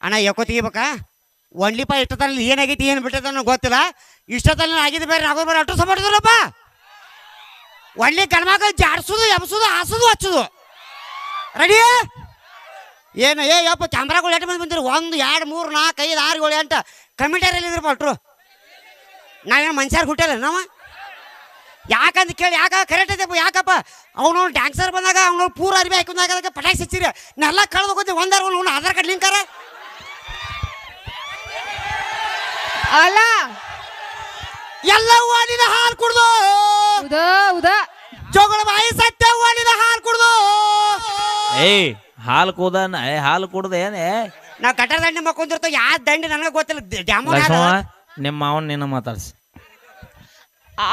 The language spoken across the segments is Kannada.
ಅಣ್ಣ ಯಾಕೋ ತೆಗಿಬೇಕಾ ಒಂದ್ಲಿಪ ಇಷ್ಟೊತ್ತಲ್ಲಿ ಏನಾಗೈತಿ ಏನು ಬಿಟ್ಟದ ನನಗೆ ಗೊತ್ತಿಲ್ಲ. ಇಷ್ಟೊತ್ತಲ್ಲಿ ಆಗಿದ್ದು ಬೇರೆ ಆಗೋದು ಬೇರೆ ಅಷ್ಟು ಸಪೋರ್ಟಿದ್ರಪ್ಪ. ಒಳ್ಳೆ ಗಣಮಗ ಜಾಡ್ಸೋದು ಎಬ್ಸೋದು ಹಾಸೋದು ಹಚ್ಚೋದು ರೆಡಿ. ಏನು ಯಪ್ಪ ಕ್ಯಾಮ್ರಾಗಳು ಎಷ್ಟು ಮಂದಿ ಬಂದಿರು? 1 2 3 4 5 6 7 8 ಕಮಿಟಿಯರ್ ಇದ್ರಪ್ಪ ಅಟ್ರು. ನಾವೇನು ಮನುಷ್ಯರು ಹುಟ್ಟಲ್ಲ ನಾವು. ಯಾಕಂತ ಕೇಳಿ ಯಾಕ ಕರೆಕ್ಟ್ ಐತೆಪ್ಪ. ಯಾಕಪ್ಪ ಅವನು ಡ್ಯಾನ್ಸರ್ ಬಂದಾಗ ಅವನು ಪೂರ ಅರಿವಿ ಹಾಕೊಂಡಾಗ ಅದಕ್ಕೆ ಪಟಾಕಿ ಹಚ್ಚಿರಿ ನೆಲ್ಲ ಕಳೆದು ಹೋಗ್ತೀವಿ. ಒಂದಾರ ಅವ್ನು ಆಧಾರ್ ಕಾರ್ಡ್ ಲಿಂಕಾರ ಅಲ್ಲ ಎಲ್ಲ ಓಡಿನ ಹಾಲು ಕುಡ್ದು ಜೋಗಳ ಬಾಯಿ ಸತ್ಯ ಓಡಿನ ಹಾಲು ಕುಡ್ದು. ಹಾಲು ಕೂದನ ಹಾಲು ಕುಡ್ದ ಏನೇ ನಾವು ಕಟ್ಟಡ ದಂಡಿ ಮಕ್ಕೊಂಡಿರ್ತೇವೆ. ಯಾವ ದಂಡಿ ನನಗೆ ಗೊತ್ತಿಲ್ಲ. ಡ್ಯಾಮ್ ನಿಮ್ಮ ಮಾವನ್ ನಿನ್ನ ಮಾತಾಡ್ಸಿ.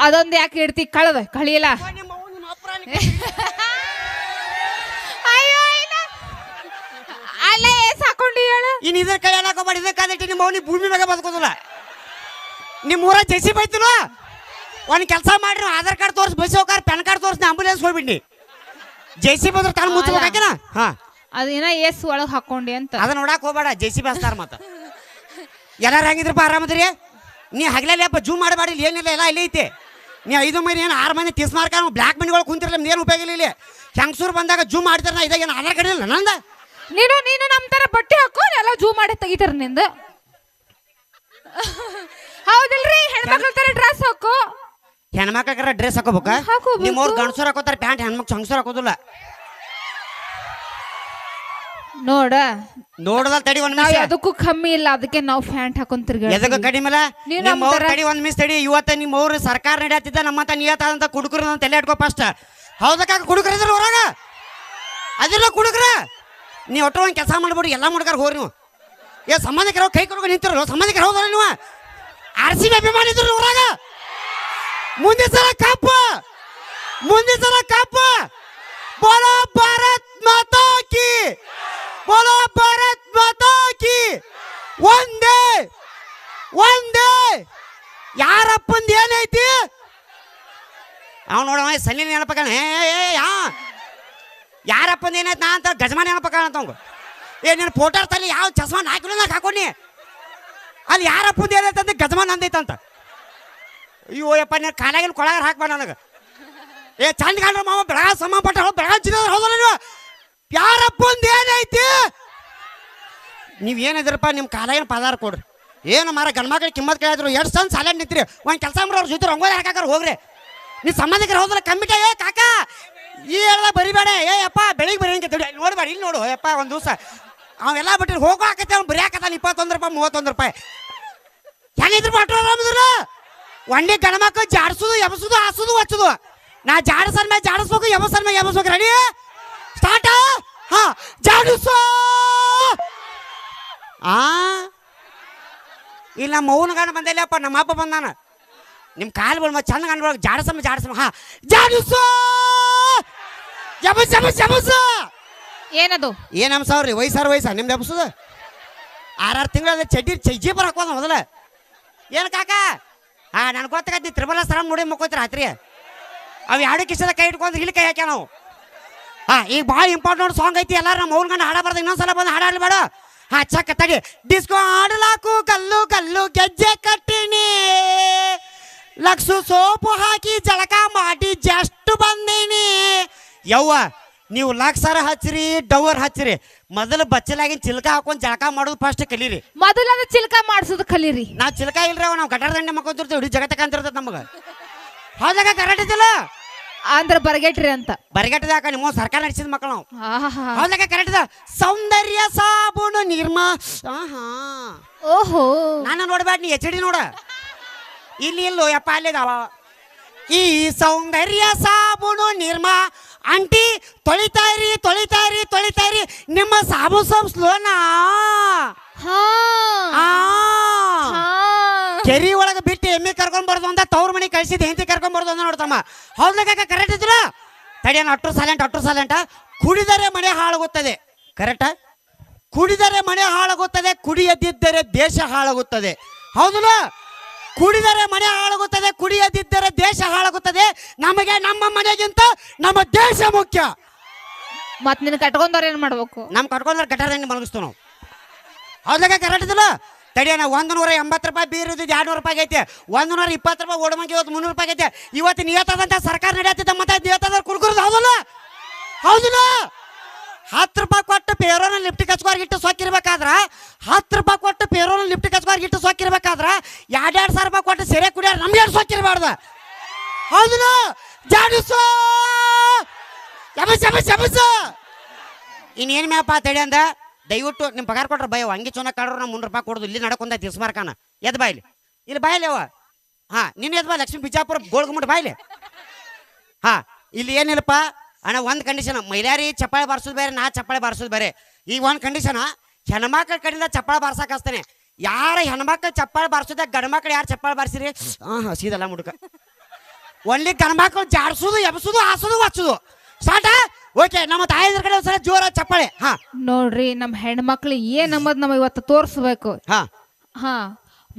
ಅದೊಂದು ಯಾಕೆ ಇಡ್ತಿ ಕಳಿಯಲ್ಲ. ಅಯ್ಯೋ ಇಲ್ಲ ಅಲ್ಲ ಸಾಕೊಂಡಿ ಹೇಳ. ಇನ್ನು ಇದ್ರ ಕೈ ಎಲ್ಲ ಹೋಗ್ಬೇಡಿ. ಇದ್ರ ಕಾದಿಟ್ಟು ನಿಮ್ಮ ಅವ್ನಿಗೆ ಭೂಮಿ ಮ್ಯಾಗ ಬದುಕೋದಿಲ್ಲ. ನಿಮ್ಮ ಊರ ಜೆಸಿ ಬೈತಿಲ್ಲ. ಒಂದು ಕೆಲಸ ಮಾಡ್ರಿ, ಆಧಾರ್ ಕಾರ್ಡ್ ತೋರಿಸಿ ಬಸ್ ಹೋಗಾರ, ಪ್ಯಾನ್ ಕಾರ್ಡ್ ತೋರಿಸಿ ಆಂಬುಲೆನ್ಸ್ ಹೋಗ್ಬಿಡಿ. ಜೆಸಿ ಬಂದ್ರೆ ತಾನು ಮುಚ್ಚಬೇಕಾಕಿನ. ಹಾ ಅದೇನ ಎಸ್ ಒಳಗೆ ಹಾಕೊಂಡಿ ಅಂತ ಅದನ್ನ ನೋಡಕ್ ಹೋಗ್ಬೇಡ. ಜೆಸಿ ಬಸ್ತಾರ ಮತ್ತ ಎಲ್ಲಾರು ಹೆಂಗಿದ್ರಪ್ಪ ಆರಾಮದ್ರಿ? ನೀ ಹಗಲಲ್ಲಿ ಅಪ್ಪ ಜೂಮ್ ಮಾಡಬೇಡಿ. ಏನಿಲ್ಲ ಎಲ್ಲ ಇಲ್ಲಿ ಐತಿ. ನೀವು 5 ಮಂದಿ ಏನು 6 ಮಂದಿ ತಿಸ್ಮಾರ್ಕ ಬ್ಲ್ಯಾಕ್ ಮಂದಿಗಳು ಕುಂತಿರಲ್ಲ. ಏನು ಉಪಯೋಗ ಇಲ್ಲ ಇಲ್ಲಿ. ಹೆಂಗಸೂರು ಬಂದಾಗ ಜೂಮ್ ಮಾಡ್ತಾರ. ನಾ ಇದಾಗ ಏನು ಆಧಾರ್ ಕಾರ್ಡ್ ಇಲ್ಲ ನಂದ. ನೀನು ನಮ್ಮ ತರ ಬಟ್ಟೆ ಹಾಕೋ ಎಲ್ಲ ಜೂ ಮಾಡಿ ತೆಗಿತಾರ ನಿಂದ. ಹೌದಿಲ್ರಿ? ಹೆಣ್ಮಕ್ಳ ತರ ಡ್ರೆಸ್ ಹಾಕೋ. ಹೆಣ್ಮಕ್ಳ ಡ್ರೆಸ್ ಹಾಕೋಬೇಕ? ನಿಮ್ಮವ್ರು ಗಂಡಸೂರು ಹಾಕೋತಾರ ಪ್ಯಾಂಟ್, ಹೆಣ್ಮಕ್ಳು ಹಂಗಸೂರು ಹಾಕೋದಿಲ್ಲ. ನೋಡದ ತಡಿ ಒಂದ್ ಮಿಸ್. ಅದಕ್ಕೂ ಕಮ್ಮಿ ಇಲ್ಲ, ಅದಕ್ಕೆ ನಾವು ಪ್ಯಾಂಟ್ ಹಾಕೊಂಡ್ ತಿರ್ಗ. ಎದಕ್ಕೆ ಕಡಿಮೆ ಇಲ್ಲ? ನಿಮ್ಮವ್ರು ತಡಿ ಒಂದ್ ಮಿಸ್ ತಡಿ. ಇವತ್ತ ನಿಮ್ಮವ್ರು ಸರ್ಕಾರ ನಡೆಯತ್ತಿದ್ದ ನಮ್ಮಂತ ನಿಯತ್ತಾದಂತ ಕುಡುಕರು ತಲೆ ಇಟ್ಕೋ ಫಸ್ಟ್. ಹೌದಕ್ಕ ಕುಡುಕರಿದ್ರು ಹೊರಾಗ ಅದಿಲ್ಲ ಕುಡುಕ್ರ. ನೀವು ಒಟ್ಟು ಒಂದು ಕೆಲಸ ಮಾಡ್ಬಿಡಿ. ಎಲ್ಲ ಮುಡ್ಕಾರ ಹೋರಿ ನೀವು. ಸಂಬಂಧಿಕರ ಕೈ ಕೊಡ್ಕೊಂಡು ನಿಂತಿರಲ್ಲ. ಸಂಬಂಧಿಕರ ಹೌದಲ್ಲ ನೀವು? RCB ಅಭಿಮಾನಿದ್ರು ಹೊರಾಗ. ಮುಂದೆ ಸಲ ಕಪ್ಪ, ಮುಂದೆ ಸಲ ಕಪ್ಪ. ಬೋಲೋ ಭಾರತ್ ಮಾತಾ ಕಿ, ಬೋಲೋ ಭಾರತ್ ಮಾತಾ ಕಿ. ಒಂದೇ ಒಂದೇ. ಯಾರಪ್ಪಂದು ಏನೈತಿ ಅವ್ ನೋಡ ಸನ್ನಿ ನೆನಪಕ್ಕ. ಯಾರಪ್ಪಂದು ಏನೈತಿ ನಾ ಅಂತ ಗಜಮಾನ ನೆನಪಕ್ಕ ಅಂತವಂಗ. ನೀನು ಫೋಟೋ ತಲೆ ಯಾವ ಚಸ್ಮಾ ಹಾಕಿಲ್ಲ ನಾ ಹಾಕೊಂಡಿ. ಅಲ್ಲಿ ಯಾರಪ್ಪಂದು ಏನೈತೆ ಅಂತ ಗಜಮಾನ ಅಂದೈತಂತ. ಅಯ್ಯೋ ಯಪ್ಪ ನೀನು ಕಾಲಾಗಿನ ಕೊಳಗಾರ ಹಾಕ್ಬಾರ ನನಗೆ. ಚಂದ ಕಾಣ್ರ ಮಾವ ಬೆಳಗ ಸಂಬಂಧಪಟ್ಟ ಬೆಳಗ ಜಿಲ್ಲ ಹೌದಲ್ಲ ನೀವು? ಯಾರಪ್ಪಂದು ಏನೈತಿ ನೀವೇನಿದ್ರಪ್ಪ ನಿಮ್ಮ ಕಾಲಾಗಿನ ಪದಾರ ಕೊಡ್ರಿ. ಏನು ಮಾರ ಗಂಡ್ಮಕ್ಳಿಗೆ ಕಿಮ್ಮತ್ ಕೇಳಿದ್ರು. ಎಷ್ಟು ಚಂದ ಸಾಲ ನಿಂತ್ರಿ. ಒಂದು ಕೆಲಸ ಮಾಡೋರು ಅವ್ರ ಜೊತೆ ರಂಗೋಲಿ ಹಾಕಾಕಾರ ಹೋಗ್ರಿ. ನೀವು ಸಂಬಂಧಿಕರು ಹೋದ್ರೆ ಕಮ್ಮಿಟ. ಕಾಕ ಈ ಎಲ್ಲ ಬರಿಬೇಡ. ಅಪ್ಪ ಬೆಳಿಗ್ಗೆ ಬರೀ ಹಿಂಗೆ ನೋಡ್ಬೇಡ. ಇಲ್ಲಿ ನೋಡು ಯಪ್ಪ ಒಂದು ದಿವಸ ಅವೆಲ್ಲ ಬಿಟ್ಟು ಹೋಗೋ ಹಾಕತ್ತೆ. ಅವ್ನು ಬರೀ ಹಾಕತ್ತಾನ 21 ರೂಪಾಯಿ 31 ರೂಪಾಯಿ. ಹೆಂಗಿದ್ರು ಪಟ್ರು ಆರಾಮದ್ರ. ಒಂದೇ ಗಣಮಕ್ಳು ಜಾಡ್ಸೋದು ಎಬಸೋದು ಹಾಸೋದು ಹಚ್ಚೋದು. ನಾ ಜಾಡಸನ್ ಮೇಲೆ ಜಾಡಿಸ್ಬೇಕು, ಎಬಸನ್ ಮೇಲೆ ಎಬಸ್ಬೇಕು. Ready start. ಹಾ ಜಾಡಿಸೋ. ಇಲ್ಲ ನಮ್ಮ ಮೌನ ಗಂಡ ಬಂದಿಲ್ಲಪ್ಪ. ನಮ್ಮ ಅಪ್ಪ ಬಂದಾನ. ನಿಮ್ಮ ಕಾಲು ಬಳ ಚಂದ ಗಂಡ ಜಾಡಸಮ್ಮ ಜಾಡಸಮ್ಮ. ಹಾ ಜಾಡಿಸೋ. ಎಬಸ್ ಎಬಸ್ ಎಬಸ್. ಏನದು? ಏನು ಅಮ್ಸವ್ರಿ? ವಯಸ್ಸಾರ ನಿಮ್ದು ಎಬಸೋದು 6 ತಿಂಗಳ ಚಡ್ಡಿ ಜೀಪರ್ ಹಾಕೋದ ಮೊದಲ. ಏನು ಕಾಕ? ನನಗೆ ಗೊತ್ತಾಗತ್ತಿ. ತ್ರಿಬಲ ಸರ ನೋಡಿ ಮಕ್ಕೋತ್ರಿ ರಾತ್ರಿ. ಅವು 2 ಕಿಸದ ಕೈ ಇಟ್ಕೊಂಡ್ರೆ ಇಲ್ಲಿ ಕೈ ಹಾಕ್ಯ ನಾವು. ಈಗ ಭಾಳ ಇಂಪಾರ್ಟೆಂಟ್ ಸಾಂಗ್ ಐತಿ. ಎಲ್ಲಾರು ನಮ್ಮ ಅವ್ನ ಗಂಡ ಹಾಡಬಾರ್ದು. ಇನ್ನೊಂದ್ಸಲ ಬಂದು ಹಾಡಾಡ್ಬೇಡ. ಚಕ್ಕ ತಡಿ. ಡಿಸ್ಕೋ ಆಡಲಾಕು ಕಲ್ಲು ಕಲ್ಲು ಗೆಜ್ಜೆ ಕಟ್ಟಿನಿ, ಲಕ್ಸು ಸೋಪು ಹಾಕಿ ಜಳಕ ಮಾಡಿ ಜಸ್ಟ್ ಬಂದೀನಿ. ಯವ್ವ ನೀವು ಲಕ್ಸರ ಹಚ್ಚಿರಿ ಡವರ್ ಹಚ್ಚಿರಿ. ಮೊದಲು ಬಚ್ಚಲಾಗಿನ ಚಿಲ್ಕ ಹಾಕೊಂಡು ಜಳಕ ಮಾಡೋದು ಫಸ್ಟ್ ಕಲೀರಿ. ಮೊದಲ ಚಿಲ್ಕ ಮಾಡಿಸೋದು ಕಲೀರಿ. ನಾವು ಚಿಲ್ಕ ಇಲ್ರಿ. ನಾವು ಗಟಾರ ದಂಡೆ ಮಕ್ಕೊಂತಿರ್ತೀವಿ. ಇಡೀ ಜಗತ್ತ ಕಾಣ್ತಿರ್ತದೆ ನಮಗೆ. ಹೌದಾಗ ಕರೆಕ್ಟ್ ಇದ್ದಿಲ್ಲ ಅಂದ್ರೆ ಬರಗೆಟ್ರಿ ಅಂತ. ಬರಗೆಟ್ಟದಾಕ ನಿಮ್ಮ ಸರ್ಕಾರ ನಡೆಸಿದ ಮಕ್ಕಳು ನಾವು. ಹೌದಾಗ ಕರೆಕ್ಟ್ ಇದೆ. ಸೌಂದರ್ಯ ಸಾಬೂನು ನಿರ್ಮಾ. ಓಹೋ ನಾನು ನೋಡ್ಬೇಡ. ನೀ HD ನೋಡ. ಇಲ್ಲಿ ಇಲ್ಲೋ ಯಪ್ಪ ಅಲ್ಲಿದಾವ. ಈ ಸೌಂದರ್ಯ ಸಾಬೂನು ನಿರ್ಮಾ ಆಂಟಿ ತೊಳಿತಾಯಿರಿ ತೊಳಿತಾಯಿರಿ ತೊಳಿತಾಯಿರಿ. ನಿಮ್ಮ ಸಾಬು ಸೋಪ್ ಸ್ಲೋನಾ. ಕೆರಿ ಒಳಗೆ ಬಿಟ್ಟು ಎಮ್ಮೆ ಕರ್ಕೊಂಡ್ಬಾರ್ದು ಅಂತ ತವ್ರ ಮನೆ ಕಳ್ಸಿದ್ ಹೆಂಡತಿ ಕರ್ಕೊಂಡ್ಬಾರ್ದು ಅಂತ ನೋಡ್ತಮ್ಮ. ಹೌದ್ಲಾಗ ಕರೆಕ್ಟ್ ಇದ್ರ ತಡಿಯನ. ಅಟ್ಟು ಸೈಲೆಂಟ. ಕುಡಿದರೆ ಮನೆ ಹಾಳಾಗುತ್ತದೆ. ಕರೆಕ್ಟ? ಕುಡಿದರೆ ಮನೆ ಹಾಳಾಗುತ್ತದೆ, ಕುಡಿಯದಿದ್ದರೆ ದೇಶ ಹಾಳಾಗುತ್ತದೆ. ಹೌದಲ್ಲ? ಕುಡಿದರೆ ಮನೆ ಹಾಳಾಗುತ್ತದೆ, ಕುಡಿಯದಿದ್ದರೆ ದೇಶ ಹಾಳಾಗುತ್ತದೆ. ನಮಗೆ ನಮ್ಮ ಮನೆಗಿಂತ ನಮ್ಮ ದೇಶ ಮುಖ್ಯ. ಮತ್ ನಿನ್ ಕಟ್ಕೊಂಡವ್ರ ಏನ್ ಮಾಡ್ಬೇಕು? ನಮ್ ಕಟ್ಕೊಂಡ್ರೆ ಗಟಾರದಂಗೆ ಮಲಗಿಸ್ತು ನಾವು. ಹೌದಾಗ ಕರೆಕ್ಟ್ ಇದಿಲ್ಲ ತಡಿಯೋಣ 180 ರೂಪಾಯಿ ಬೀರ್ ಇದ್ದು 200 ರೂಪಾಯಿ ಐತೆ 120 ರೂಪಾಯಿ ಓಡಮಂಗಿ ಇವತ್ತು 300 ರೂಪಾಯಿ ಐತೆ ಇವತ್ತು ನಿಯತ್ತದಂತ ಸರ್ಕಾರ ನಡೆಯತ್ತಿದ್ದ ಮತ್ತೆ ನಿಯತ್ತದ ಕುಡ್ಕುರ್ದು ಹೌದಲ್ಲ ಹೌದಿಲ್ಲ 10 ರೂಪಾಯಿ ಕೊಟ್ಟು ಪೇರೋನ ಲಿಫ್ಟಿಗೆ ಹಚ್ಕೋರ್ಗಿಟ್ಟು ಸೊಕ್ಕಿರ್ಬೇಕಾದ್ರ 10 ರೂಪಾಯಿ ಕೊಟ್ಟು ಪೇರೋನ ಲಿಫ್ಟಿಗೆ ಹಚ್ಕೋರ್ಗಿಟ್ಟು ಸೊಕ್ಕಿರ್ಬೇಕಾದ್ರ 2,000 ರೂಪಾಯಿ ಕೊಟ್ಟು ಸೆರೆ ಕುಡಿಯೋರು ನಮ್ಗೆ ಏನು ಸೊಕ್ಕಿರ್ಬಾರ್ದು ಹೌದಿಲ್ಲ ಜಾಡಿಸೋ ಶಬಸ್ ಇನ್ನೇನು ಮ್ಯಾಪ ತಡಿ ಅಂದ ದಯವಿಟ್ಟು ನಿಮ್ಮ ಪಗಾರ ಕೊಟ್ರೆ ಭಯ ಹಂಗೆ ಚೊನ್ನ ಕಾಡ್ರು ನಾವು 300 ರೂಪಾಯಿ ಕೊಡೋದು ಇಲ್ಲಿ ನಡ್ಕೊಂಡ ತಿಸ್ಮಾರ್ಕಾನ ಎದ್ ಬಾಯ್ಲಿ ಇಲ್ಲಿ ಬಾಯ್ಲಿ ಅವ ನಿನ್ನ ಎದ್ ಬಾ ಲಕ್ಷ್ಮೀ ಬಿಜಾಪುರ ಗೋಳ್ಗುಮಟ್ ಬಾಯ್ಲಿ ಇಲ್ಲಿ ಏನಿಲ್ಲಪ್ಪ ಅಣ್ಣ ಒಂದು ಕಂಡೀಷನ್ ಮೈಲಾರಿ ಚಪ್ಪಾಳೆ ಬಾರಿಸೋದು ಬೇರೆ ನಾ ಚಪ್ಪಾಳೆ ಬಾರಿಸೋದು ಬೇರೆ ಈಗ ಒಂದು ಕಂಡೀಷನ್ ಹೆಣ್ಮಕ್ಳ ಕಡೆಯಿಂದ ಚಪ್ಪಾಳೆ ಬಾರ್ಸಕ್ಕೆ ಹಚ್ತಾನೆ ಯಾರ ಹೆಣ್ಮಕ್ಳು ಚಪ್ಪಾಳೆ ಬಾರಿಸೋದ ಗಂಡ್ಮಕ್ಳು ಯಾರು ಚಪ್ಪಾಳೆ ಬಾರಿಸಿರಿ ಹಸೀದಲ್ಲ ಮುಡುಕ ಒನ್ಲಿ ಗಂಡ್ಮಕ್ಳು ಜಾಡ್ಸೋದು ಎಬ್ಸೋದು ಹಾಸೋದು ಹಚ್ಚೋದು ಸ್ಟಾರ್ಟ ಓಕೆ ನಮ್ಮ ತಾಯಿದ್ರ ಕಡೆ ಒಂದ್ಸಲ ಜೋರ ಚಪ್ಪಾಳೆ ನೋಡ್ರಿ ನಮ್ಮ ಹೆಣ್ಮಕ್ಳು ಏನ್ ನಮ್ಮದ್ ನಮ್ಮ ಇವತ್ತು ತೋರ್ಸ್ಬೇಕು ಹಾ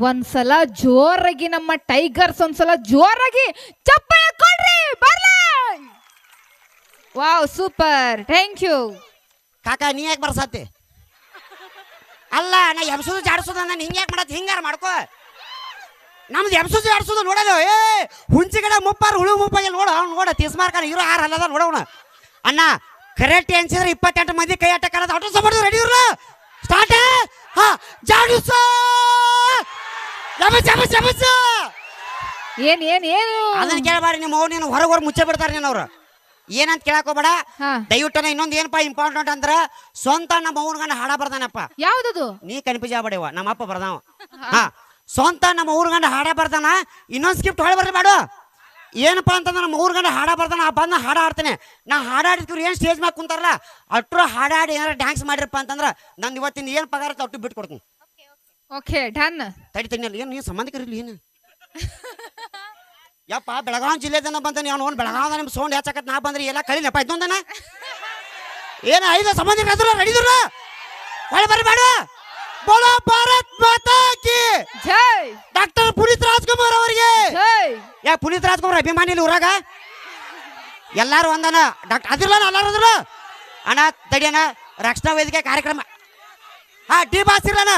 ಒಂದ್ಸಲ ಜೋರಾಗಿ ನಮ್ಮ ಟೈಗರ್ಸ್ ಒಂದ್ಸಲ ಜೋರಾಗಿ ಚಪ್ಪಾಳೆ ಕೊಡ್ರಿ ಬರ್ಲಿ ವಾವ್ ಸೂಪರ್ ಥ್ಯಾಂಕ್ ಯು ಕಾಕ ನೀ ಯಾಕೆ ಬರ್ಸತ್ತೆ ಅಲ್ಲ ನಾ ಎಬ್ಸೋದು ಜಾಡ್ಸೋದು ನಾನು ಹಿಂಗೆ ಯಾಕೆ ಮಾಡತ್ತೆ ಹಿಂಗಾರ ಮಾಡ್ಕೋ ನಮ್ದು ಎಬ್ಸೋದು ಜಾಡ್ಸೋದು ನೋಡೋದು ಹುಂಚಿಗಡೆ ಮುಪ್ಪಾರು ಹುಳು ಮುಪ್ಪಾಗಿ ನೋಡ ತಿಸ್ಮಾರ್ಕಾನ ಇರೋ 6 ಅಲ್ಲದ ನೋಡೋಣ ಅಣ್ಣ ಕರೆಕ್ಟ್ ಅನ್ಸಿದ್ರೆ 28 ಮಂದಿ ಕೈ ಆಟ ಕಾಲದ ಆಟೋ ಸಪೋರ್ಟ್ ರೆಡಿ ಇವ್ರಲ್ಲ ಸ್ಟಾರ್ಟ್ ಜಾಡಿಸ ಏನ್ ಏನ್ ಏನು ಅದನ್ನ ಕೇಳಬಾರ್ದು ನಿಮ್ಮ ಅವ್ರು ನೀನು ಹೊರಗೆ ಮುಚ್ಚೆ ಬಿಡ್ತಾರೆ ನೀನು ಅವ್ರು ಏನಂತ ಕೇಳಕ್ ಹೋಗ್ಬೇಡ ದಯವಿಟ್ಟು ಇನ್ನೊಂದು ಏನಪ್ಪ ಇಂಪಾರ್ಟೆಂಟ್ ಅಂದ್ರ ಸ್ವಂತ ನಮ್ಮ ಅವ್ರಗಣ್ಣ ಹಾಡ ಬರ್ದಾನಪ್ಪ ಯಾವ್ದದು ನೀ ಕನ್ಫ್ಯೂಸ್ ಆಗ್ಬೇಡವ ನಮ್ಮ ಅಪ್ಪ ಬರ್ದಾವ ಸ್ವಂತ ನಮ್ಮ ಊರ್ಗಂಡ ಹಾಡ ಬರ್ದಾನ ಇನ್ನೊಂದು ಸ್ಕಿಪ್ಟ್ ಹೊಳೆ ಬರ್ಬೇಡ ಏನಪ್ಪಾ ಅಂತಂದ್ರೆ ನಮ್ಮ ಊರ್ಗಂಡ ಹಾಡ ಬರ್ದಾನ ಬಂದ ಹಾಡ ಆಡ್ತೇನೆ ನಾ ಹಾಡಾಡಿದ್ರು ಏನು ಸ್ಟೇಜ್ ಮ್ಯಾಗ ಕುಂತಾರಲ್ಲ ಅಟ್ರು ಹಾಡಾಡಿ ಏನಾರ ಡ್ಯಾನ್ಸ್ ಮಾಡಿರಪ್ಪ ಅಂತಂದ್ರೆ ನಂದು ಇವತ್ತಿನ ಏನು ಪಗಾರ ಅಟ್ಟು ಬಿಟ್ಟು ಕೊಡ್ತೀನಿ ಓಕೆ ಡನ್ ತಡಿತೀನಿ ಏನು ನೀನು ಸಂಬಂಧಿಕರಿಲ್ಲ ಏನು ಯಪ್ಪ ಬೆಳಗಾವಿ ಜಿಲ್ಲೆದನ ಬಂತಾನೆ ಅವ್ನು ಬೆಳಗಾವ ನಿಮ್ಮ ಸೌಂಡ್ ಹೆಚ್ಚಾಕತ್ ನಾ ಬಂದ್ರೆ ಎಲ್ಲ ಕಳಿನಪ್ಪ ಇದೊಂದನ ಏನು 5 ಸಂಬಂಧಿಕರ ರೆಡಿದ್ರು ಹೊಳೆ ಬರಬೇಡ ಬೋಲೋ ಭಾರತ್ ಮಾತಾ ಕಿ ಜೈ ಡಾಕ್ಟರ್ ಪುನೀತ್ ರಾಜ್ಕುಮಾರ್ ಅವರಿಗೆ ಜೈ ಯಾ ಪುನೀತ್ ರಾಜ್ಕುಮಾರ್ ಅಭಿಮಾನಿ ಇಲ್ಲಿ ಊರಾಗ ಎಲ್ಲಾರು ಒಂದನ ಡಾಕ್ಟರ್ ಅದಿಲ್ಲ ಎಲ್ಲಾರು ಅಣ್ಣ ತಡಿಯಣ್ಣ ರಕ್ಷಣಾ ವೇದಿಕೆ ಕಾರ್ಯಕ್ರಮ ಡಿ ಬಾಸ್ ಇರಣ್ಣ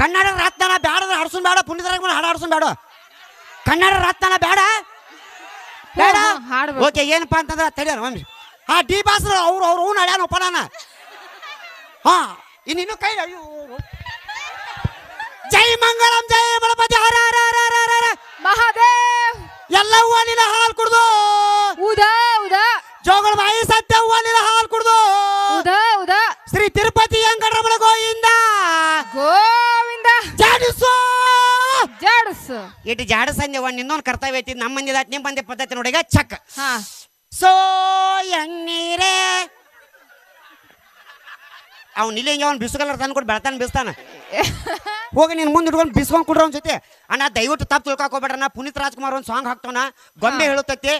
ಕನ್ನಡ ರತ್ನ ಬೇಡ ಹಾಡ್ಸೋನ್ ಬೇಡ ಪುನೀತ್ ರಾಜ್ಕುಮಾರ್ ಹಾಡು ಹಾಡ್ಸೋನ್ ಬೇಡ ಕನ್ನಡ ರತ್ನ ಬೇಡ ಬೇಡ ಓಕೆ ಏನಪ್ಪಾ ಅಂತಂದ್ರೆ ತಡಿಯೋಣ ಒಮ್ಮೆ ಡಿ ಬಾಸ್ ಅವ್ರು ಅವ್ನು ಅಡ್ಯಾನಪ್ಪ ನಾನು ಇನ್ನಿನ್ನು ಕೈ ಜೈ ಮಂಗಳಂ ಜೈ ಬಲಪತಿ ಹರ ಹರ ಹರ ಹರ ಹರ ಮಹಾದೇವ್ ಎಲ್ಲ ಹೂವನಿನ ಹಾಲು ಕುಡ್ದು ಉದಾ ಉದಾ ಜೋಗಳ ಬಾಯಿ ಸತ್ಯ ಹೂವನಿನ ಹಾಲು ಕುಡ್ದು ಉದಾ ಉದಾ ಶ್ರೀ ತಿರುಪತಿ ವೆಂಕಟರಮಣ ಗೋವಿಂದ ಗೋವಿಂದ ಜಾಡಿಸು ಜಾಡಿಸು ಇಟ್ಟು ಜಾಡಸಂಜೆ ಒಂದು ಇನ್ನೊಂದು ಕರ್ತವ್ಯ ಐತಿ ನಮ್ಮ ಮಂದಿ ನಿಮ್ಮ ಮಂದಿ ಪದ್ಧತಿ ನೋಡಿಗ ಚಕ್ ಹಾ ಸೋ ಎಣ್ಣೀರೇ ಅವ್ನು ಇಲ್ಲಿ ಹಿಂಗೆ ಅವ್ನು ಬಿಸ್ಕಲ್ಲರ್ ತಂದು ಕೊಟ್ಟು ಬೆಳತಾನ ಬಿಸ್ತಾನ ಹೋಗಿ ನೀನು ಮುಂದೆ ಇಟ್ಕೊಂಡು ಬಿಸ್ಕೊಂಡು ಕೊಡ್ರ ಅವ್ನ ಜೊತೆ ಅಣ್ಣ ದಯವಿಟ್ಟು ತಪ್ಪು ತಿಳ್ಕೊಬೇಡ್ರಣ್ಣ ಪುನೀತ್ ರಾಜ್ಕುಮಾರ್ ಒಂದು ಸಾಂಗ್ ಹಾಕ್ತಾನ ಗೊಂಬೆ ಹೇಳುತ್ತೈತಿ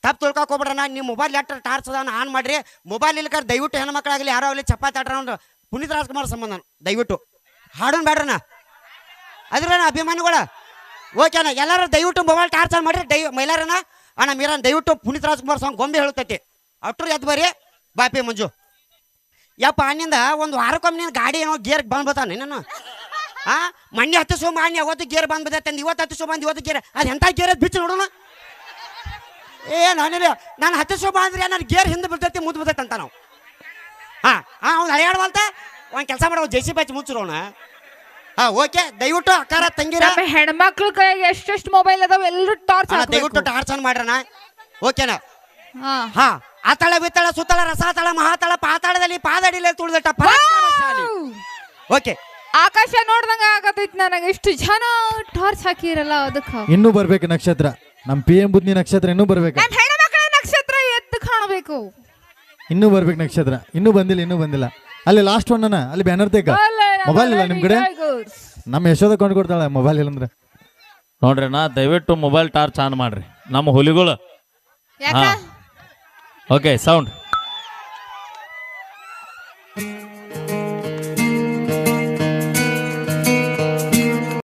ತಪ್ಪು ತಿಳ್ಕೊಬೇಡ್ರಣ್ಣ ನಿಮ್ಮ ಮೊಬೈಲ್ ಲೆಟರ್ ಟಾರ್ಚ್ ಅದ ಆನ್ ಮಾಡ್ರಿ ಮೊಬೈಲ್ ಇಲ್ಕರ್ ದಯವಿಟ್ಟು ಹೆಣ್ಮಕ್ಳಾಗಲಿ ಯಾರೋ ಆಗಲಿ ಚಪಾತಿ ಆಡ್ರ ಅವ್ನು ಪುನೀತ್ ರಾಜ್ಕುಮಾರ್ ಸಂಬಂಧ ದಯವಿಟ್ಟು ಹಾಡೋನ್ ಬೇಡ್ರಣ್ಣ ಅದ್ರಣ್ಣ ಅಭಿಮಾನಿಗಳ ಓಕೆ ಅಣ್ಣ ಎಲ್ಲರೂ ದಯವಿಟ್ಟು ಮೊಬೈಲ್ ಟಾರ್ಚ್ ಆನ್ ಮಾಡ್ರಿ ಮೈಲಾರಣ್ಣ ಅಣ್ಣ ಮೀರಣ್ಣ ದಯವಿಟ್ಟು ಪುನೀತ್ ರಾಜ್ಕುಮಾರ್ ಸಾಂಗ್ ಗೊಂಬೆ ಹೇಳುತ್ತೈತಿ ಅಟ್ರು ಎದ್ದು ಬರ್ರಿ ಬಾಪಿ ಮಂಜು ಯಪ್ಪ ಅನ್ನಿಂದ ಒಂದು ವಾರಕ್ಕೊಮ್ಮೆ ನೀನು ಗಾಡಿ ಏನೋ ಗೇರ್ ಬಂದು ಬರ್ತಾನೆ ನೀನು ಮೊನ್ನೆ ಹತ್ತಿಸೋ ಮಾನ್ಯ ಅವತ್ತು ಗೇರ್ ಬಂದು ಬಿದ್ದೈತೆ ಇವತ್ತು ಹತ್ತಿಸೋ ಬಂದು ಇವತ್ತು ಗೇರ್ ಅದು ಎಂಥ ಗೇರ್ ಅದು ಬಿಚ್ಚು ನೋಡೋಣ ನಾನು ನಾನು ಹತ್ತಿಸೋ ಬಂದ್ರೆ ನಾನು ಗೇರ್ ಹಿಂದೆ ಬಿಡ್ತೈತಿ ಮುದ್ದು ಬಿದ್ದೈತೆ ಅಂತ ನಾವು ಅವ್ನು ಹರಿಯಾಡವಲ್ತ ಒಂದು ಕೆಲಸ ಮಾಡೋ ಜೈಸಿ ಬಚ್ಚಿ ಮುಚ್ಚಿರೋಣ ಓಕೆ ದಯವಿಟ್ಟು ಅಕ್ಕಾರ ತಂಗಿರ ಹೆಣ್ಮಕ್ಳು ಕೈಗೆ ಎಷ್ಟೆಷ್ಟು ಮೊಬೈಲ್ ಅದಾವ ಎಲ್ಲರೂ ಟಾರ್ಚ್ ದಯವಿಟ್ಟು ಟಾರ್ಚ್ ಆನ್ ಮಾಡ್ರಣ ಓಕೆನಾ ಆತಳ ಬಿತ್ತಳ ಸುತ್ತಳ ರಸಾತಳ ಮಹಾತಳ ಪಾತಾಳದಲ್ಲಿ ಪಾದಡಿಲೆ ತುಳಿದಟ ಓಕೆ ಆಕಾಶ ನೋಡ್ದಂಗ ಆಗತೈತಿ ನನಗೆ ಎಷ್ಟು ಜನ ಟಾರ್ಚ್ ಹಾಕಿರಲ್ಲ ಅದಕ್ಕೆ ಇನ್ನೂ ಬರ್ಬೇಕು ನಕ್ಷತ್ರ ನಮ್ಮ PM ಬುದ್ಧಿ ನಕ್ಷತ್ರ ಇನ್ನೂ ಬರ್ಬೇಕು ನನ್ನ ಹೆಣ್ಮಕ್ಳ ನಕ್ಷತ್ರ ಎದ್ದು ಕಾಣಬೇಕು ಇನ್ನೂ ಬರ್ಬೇಕು ನಕ್ಷತ್ರ ಇನ್ನೂ ಬಂದಿಲ್ಲ ಅಲ್ಲಿ ಲಾಸ್ಟ್ ಒನ್ ಅಲ್ಲಿ ಬ್ಯಾನರ್ ತೆಗ ಮೊಬೈಲ್ ಇಲ್ಲ ನಿಮ್ ಕಡೆ ನಮ್ಮ ಯಶೋದ ಕೊಂಡು ಕೊಡ್ತಾಳೆ ಮೊಬೈಲ್ ಇಲ್ಲ ಅಂದ್ರೆ ನೋಡ್ರಿ ನಾ ದಯವಿಟ್ಟು ಮೊಬೈಲ್ ಟಾರ್ಚ್ ಆನ್ ಮಾಡ್ರಿ ನಮ್ಮ ಹುಲಿಗಳು ಓಕೆ ಸೌಂಡ್